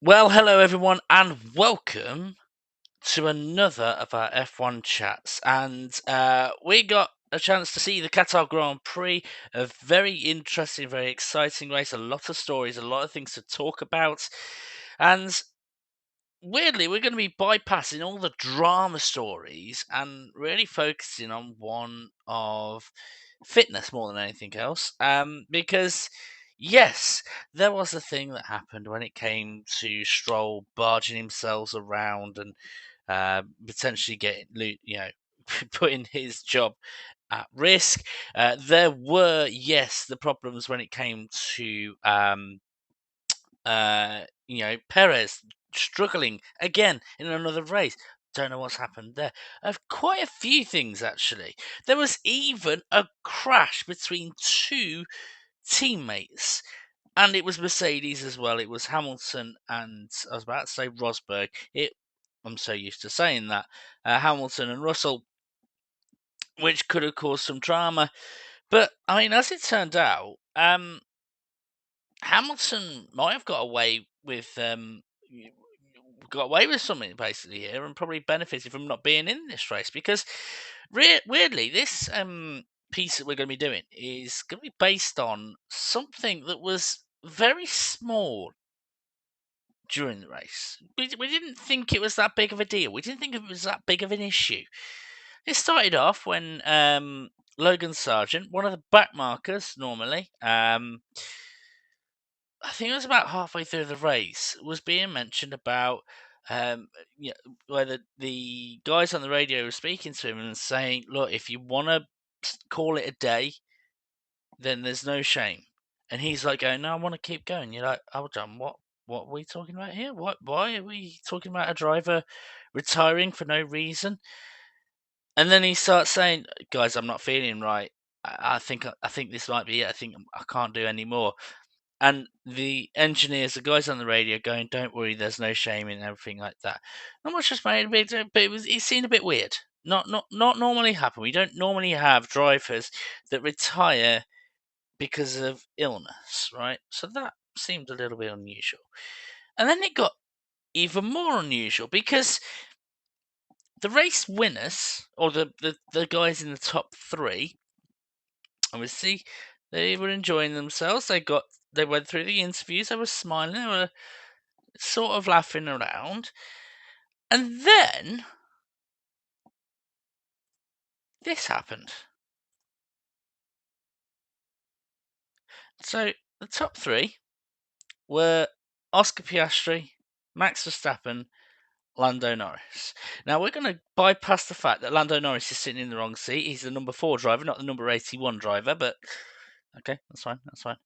Well, hello everyone, and welcome to another of our F1 chats. And we got a chance to see the Qatar Grand Prix, a very interesting, very exciting race, a lot of stories, a lot of things to talk about. And weirdly, we're going to be bypassing all the drama stories and really focusing on one of fitness more than anything else. Because yes, there was a thing that happened when it came to Stroll barging himself around and potentially getting, putting his job at risk. There were, yes, the problems when it came to Perez struggling again in another race. Don't know what's happened there. Quite a few things actually. There was even a crash between two teammates, and it was Mercedes as well. It was Hamilton and I was about to say Rosberg. I'm so used to saying that. Hamilton and Russell, which could have caused some drama. But I mean, as it turned out, Hamilton might have got away with something basically here, and probably benefited from not being in this race because weirdly, this piece that we're going to be doing is going to be based on something that was very small during the race. We didn't think it was that big of a deal. We didn't think it was that big of an issue. It started off when Logan Sargent, one of the back markers normally, I think it was about halfway through the race, was being mentioned about um, whether the guys on the radio were speaking to him and saying, "Look, if you want to call it a day, then there's no shame." And he's like going, "No, I want to keep going." You're like, "Hold on, what are we talking about here? Why are we talking about a driver retiring for no reason?" And then he starts saying, "Guys, I'm not feeling right. I think this might be it. I think I can't do any more." And the engineers, the guys on the radio, going, "Don't worry, there's no shame in everything like that." Not much just made a bit, but it seemed a bit weird. Not normally happen. We don't normally have drivers that retire because of illness, right? So that seemed a little bit unusual. And then it got even more unusual because the race winners, or the guys in the top three, obviously, they were enjoying themselves. They went through the interviews. They were smiling. They were sort of laughing around. And then this happened. So the top three were Oscar Piastri, Max Verstappen, Lando Norris. Now we're going to bypass the fact that Lando Norris is sitting in the wrong seat. He's the number 4 driver, not the number 81 driver, but okay, that's fine, that's fine.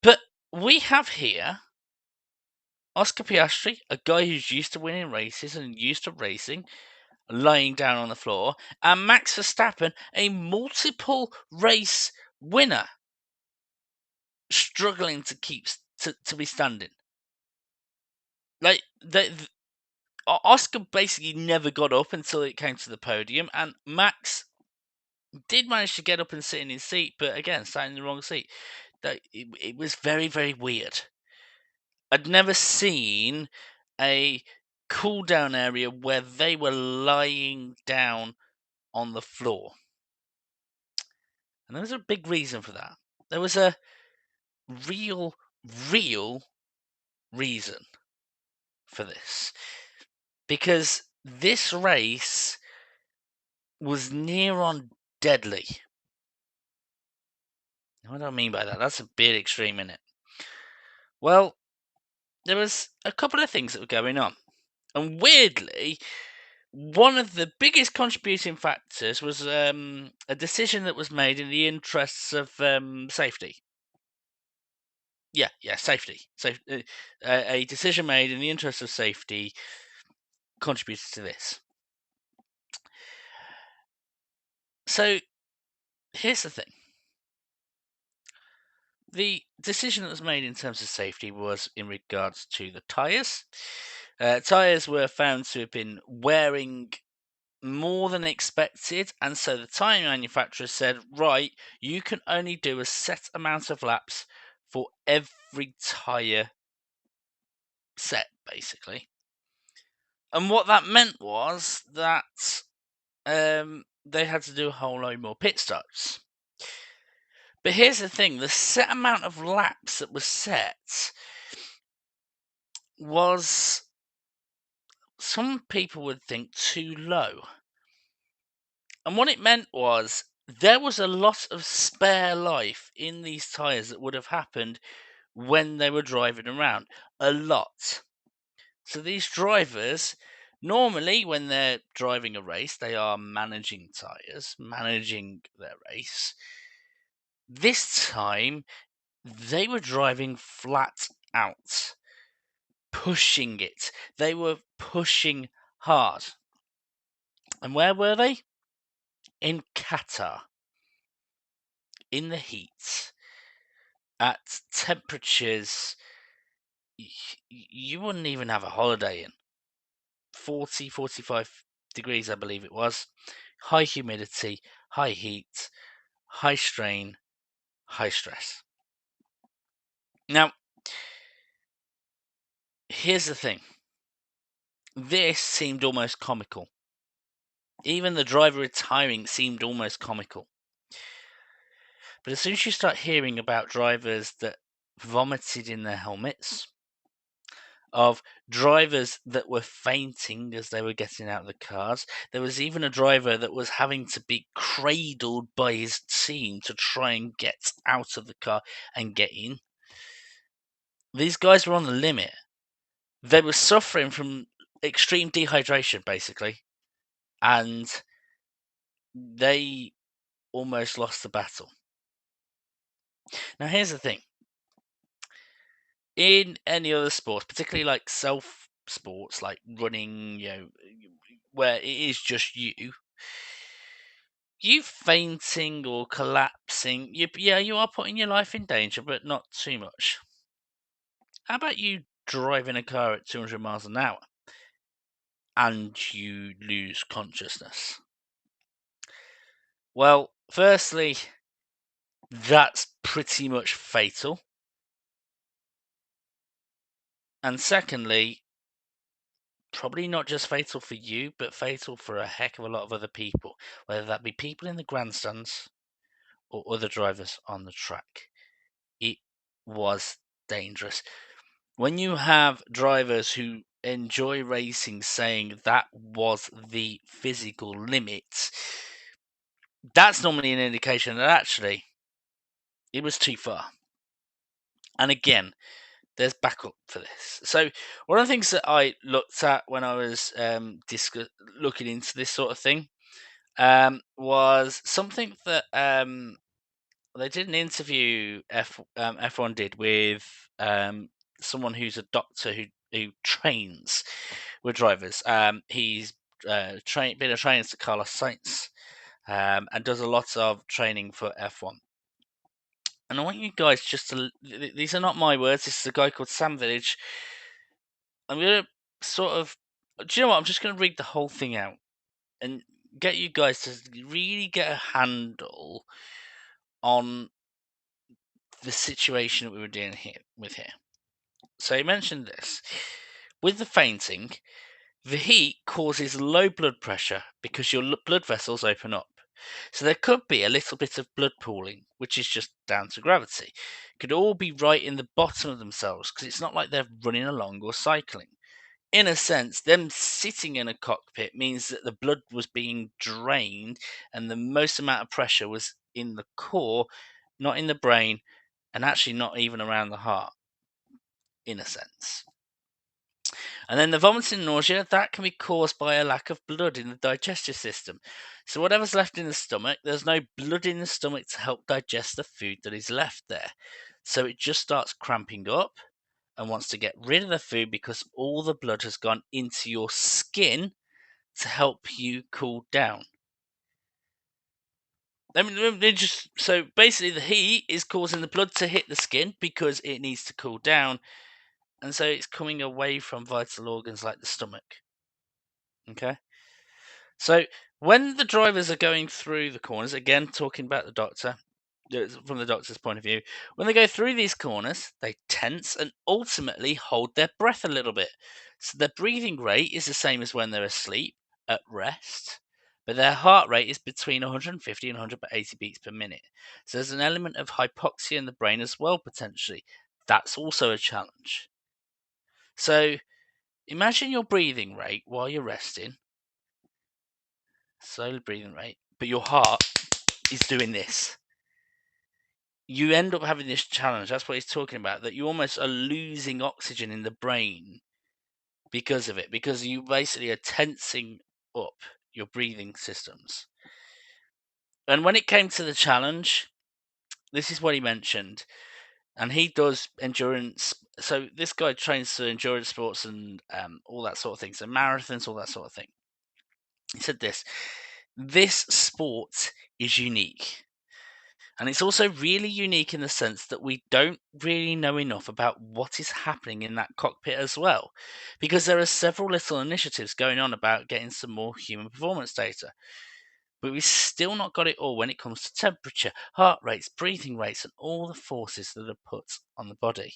But we have here Oscar Piastri, a guy who's used to winning races and used to racing, lying down on the floor, and Max Verstappen, a multiple race winner, struggling to to be standing. Like Oscar basically never got up until it came to the podium, and Max did manage to get up and sit in his seat, but again, sat in the wrong seat. It was very, very weird. I'd never seen a cool down area where they were lying down on the floor. And there was a big reason for that. There was a real, real reason for this. Because this race was near on deadly. What do I mean by that? That's a bit extreme, isn't it? Well, there was a couple of things that were going on. And weirdly, one of the biggest contributing factors was a decision that was made in the interests of safety. Yeah, safety. A decision made in the interest of safety contributed to this. So here's the thing. The decision that was made in terms of safety was in regards to the tyres. Tyres were found to have been wearing more than expected, and so the tyre manufacturer said, right, you can only do a set amount of laps for every tyre set, basically. And what that meant was that they had to do a whole load more pit stops. But here's the thing, the set amount of laps that was set was, some people would think, too low. And what it meant was there was a lot of spare life in these tyres that would have happened when they were driving around. A lot. So these drivers, normally when they're driving a race, they are managing tyres, managing their race. This time, they were driving flat out, pushing it. They were pushing hard. And where were they? In Qatar, in the heat, at temperatures you wouldn't even have a holiday in. 40, 45 degrees, I believe it was. High humidity, high heat, high strain, high stress. Now, here's the thing. This seemed almost comical. Even the driver retiring seemed almost comical. But as soon as you start hearing about drivers that vomited in their helmets, of drivers that were fainting as they were getting out of the cars, there was even a driver that was having to be cradled by his team to try and get out of the car and get in. These guys were on the limit. They were suffering from extreme dehydration, basically, and they almost lost the battle. Now, here's the thing. In any other sports, particularly like self sports, like running, where it is just you fainting or collapsing, you are putting your life in danger, but not too much. How about you driving a car at 200 miles an hour and you lose consciousness? Well, firstly, that's pretty much fatal. And secondly, probably not just fatal for you, but fatal for a heck of a lot of other people, whether that be people in the grandstands or other drivers on the track. It was dangerous. When you have drivers who enjoy racing saying that was the physical limit, that's normally an indication that actually it was too far. And again, there's backup for this. So one of the things that I looked at when I was looking into this sort of thing was something that they did an interview F1 did with someone who's a doctor who trains with drivers. He's been a trainer to Carlos Sainz and does a lot of training for F1. And I want you guys just to, these are not my words, this is a guy called Sam Village. I'm going to sort of, do you know what? I'm just going to read the whole thing out and get you guys to really get a handle on the situation that we were dealing with here. So he mentioned this. With the fainting, the heat causes low blood pressure because your blood vessels open up. So there could be a little bit of blood pooling, which is just down to gravity. Could all be right in the bottom of themselves because it's not like they're running along or cycling. In a sense, them sitting in a cockpit means that the blood was being drained and the most amount of pressure was in the core, not in the brain, and actually not even around the heart, in a sense. And then the vomiting and nausea, that can be caused by a lack of blood in the digestive system. So whatever's left in the stomach, there's no blood in the stomach to help digest the food that is left there. So it just starts cramping up and wants to get rid of the food because all the blood has gone into your skin to help you cool down. I mean, so basically the heat is causing the blood to hit the skin because it needs to cool down, and so it's coming away from vital organs like the stomach. Okay? So when the drivers are going through the corners, again talking about the doctor, from the doctor's point of view, when they go through these corners, they tense and ultimately hold their breath a little bit. So their breathing rate is the same as when they're asleep, at rest, but their heart rate is between 150 and 180 beats per minute. So there's an element of hypoxia in the brain as well, potentially. That's also a challenge. So imagine your breathing rate while you're resting, slowly breathing rate, but your heart is doing this. You end up having this challenge. That's what he's talking about, that you almost are losing oxygen in the brain because of it, because you basically are tensing up your breathing systems. And when it came to the challenge, this is what he mentioned. And he does endurance. So this guy trains for endurance sports and all that sort of thing. So marathons, all that sort of thing. He said this sport is unique. And it's also really unique in the sense that we don't really know enough about what is happening in that cockpit as well. Because there are several little initiatives going on about getting some more human performance data. But we've still not got it all when it comes to temperature, heart rates, breathing rates, and all the forces that are put on the body.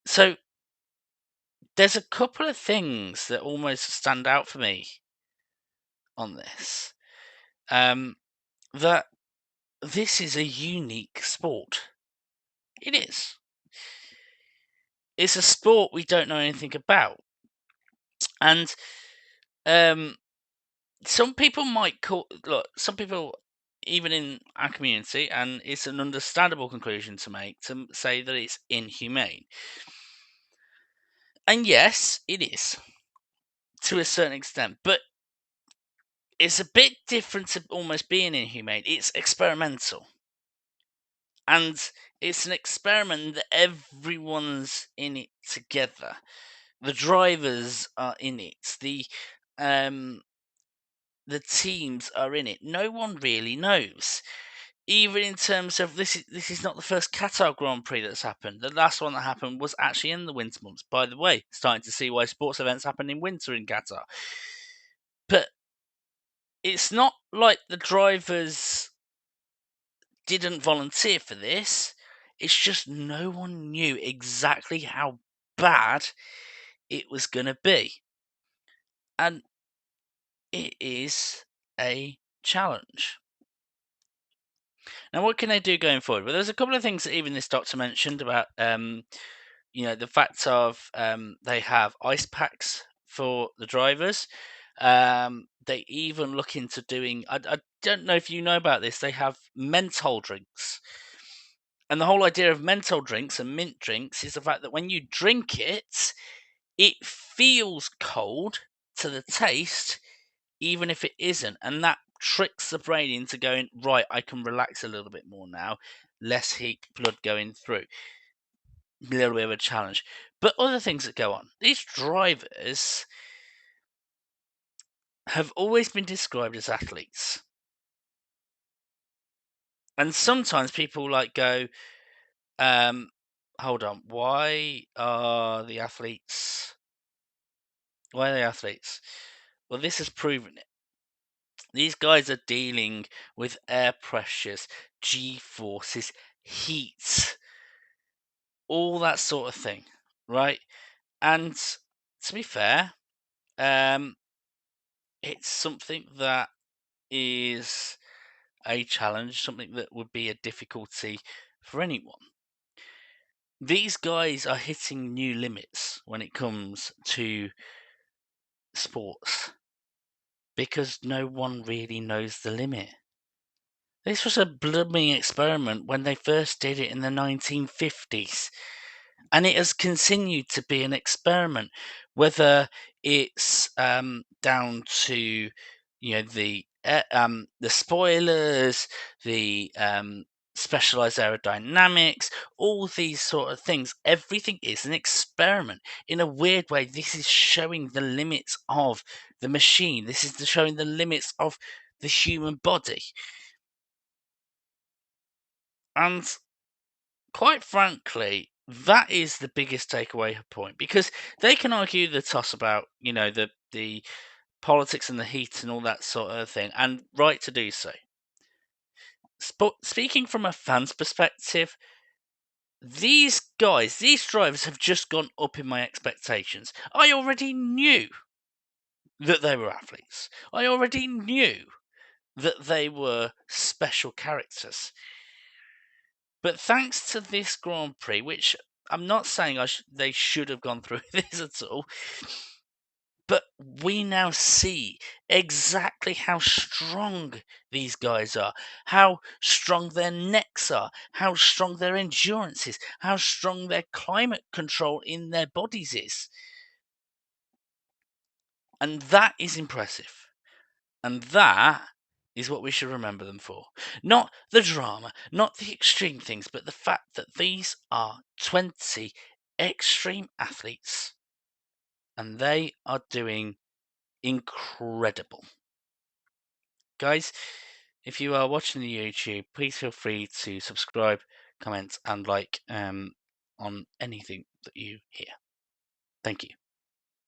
So there's a couple of things that almost stand out for me on this. That this is a unique sport. It is. It's a sport we don't know anything about. And some people might some people, even in our community, and it's an understandable conclusion to make, to say that it's inhumane. And yes, it is, to a certain extent. But it's a bit different to almost being inhumane. It's experimental. And it's an experiment that everyone's in it together. The drivers are in it. The teams are in it. No one really knows. Even in terms of this is not the first Qatar Grand Prix that's happened. The last one that happened was actually in the winter months. By the way, starting to see why sports events happen in winter in Qatar. But it's not like the drivers didn't volunteer for this. It's just no one knew exactly how bad it was going to be. And it is a challenge. Now, what can they do going forward? Well, there's a couple of things that even this doctor mentioned about, the fact of they have ice packs for the drivers. They even look into doing. I don't know if you know about this. They have menthol drinks, and the whole idea of menthol drinks and mint drinks is the fact that when you drink it, it feels cold to the taste, even if it isn't, and that tricks the brain into going, right, I can relax a little bit more now, less heat blood going through. A little bit of a challenge. But other things that go on. These drivers have always been described as athletes. And sometimes people go, hold on, why are they athletes? Well, this has proven it. These guys are dealing with air pressures, G forces, heat, all that sort of thing, right? And to be fair, it's something that is a challenge, something that would be a difficulty for anyone. These guys are hitting new limits when it comes to sports because no one really knows the limit. This was a blooming experiment when they first did it in the 1950s. And it has continued to be an experiment, whether it's down to the spoilers, the specialized aerodynamics, all these sort of things. Everything is an experiment. In a weird way, this is showing the limits of the machine. This is showing the limits of the human body. And quite frankly, that is the biggest takeaway point, because they can argue the toss about, the politics and the heat and all that sort of thing, and right to do so. speaking from a fan's perspective, these guys, these drivers have just gone up in my expectations. I already knew that they were athletes. I already knew that they were special characters. But thanks to this Grand Prix, which I'm not saying they should have gone through this at all, but we now see exactly how strong these guys are, how strong their necks are, how strong their endurance is, how strong their climate control in their bodies is. And that is impressive. And that is what we should remember them for. Not the drama, not the extreme things, but the fact that these are 20 extreme athletes and they are doing incredible. Guys, if you are watching the YouTube, please feel free to subscribe, comment, and like on anything that you hear. Thank you.